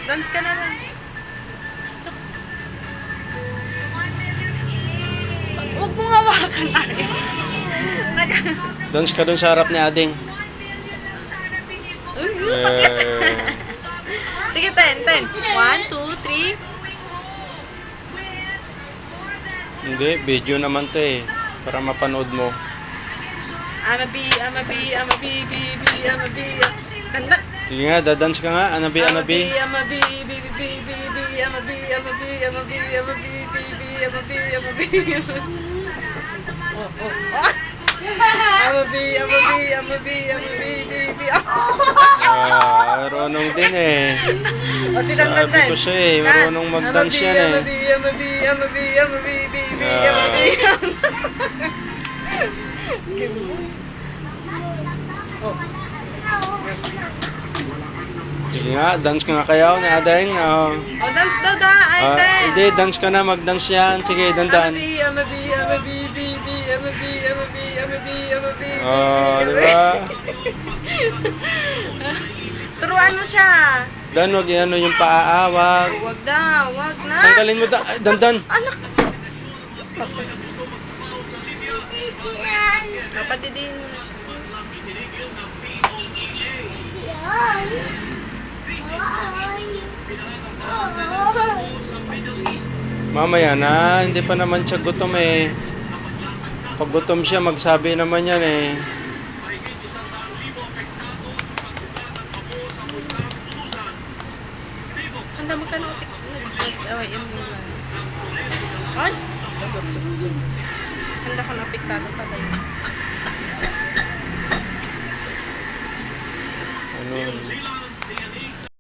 Dance ka na lang. Huwag mong hawakan ay. Dance ka dun sa harap ni Ading. Sige, 10. 1, 2, 3. Hindi, video naman to eh. Para mapanood mo. I'm a bee, I'm a bee, I'm a bee, bee, bee, I'm a bee. Ganda. Sige nga, dadance ka nga. Anabi, anabi. I'm a bee, bee, bee, bee, bee, I'm a bee, I'm a bee, I'm a bee, I'm a bee, bee, bee, I'm a bee, I'm a bee. I'm a bee, I'm a bee, I'm a bee, I'm a bee, bee, bee. Marunong din eh. O, silang Sabi ko siya eh, marunong mag-dance yan eh. I'm a bee, I'm a bee, I'm a bee, I'm a bee, bee, bee, I'm a bee. Sige nga, dance ka nga kayaw ni Ading. Oh, dance daw da, ay, ten. Hindi, dance ka na, mag-dance yan. Sige, dandan. I'm a bee, I'm a bee, bee, bee, I'm a bee, I'm a bee, I'm a bee, I'm a bee. Diba? Turuan mo siya. Dan, wag yan yung paaawag. Wag daw, wag na. Tanggalin mo, ay, dandan. Anak. Kapatidin mo na siya. Mamaya na, hindi pa naman siya gutom eh. Pag gutom siya, magsabi naman yan eh. Handa mo ka na utik. Away, yung mula. Ay? Handa ka na apektado tayo. Ano?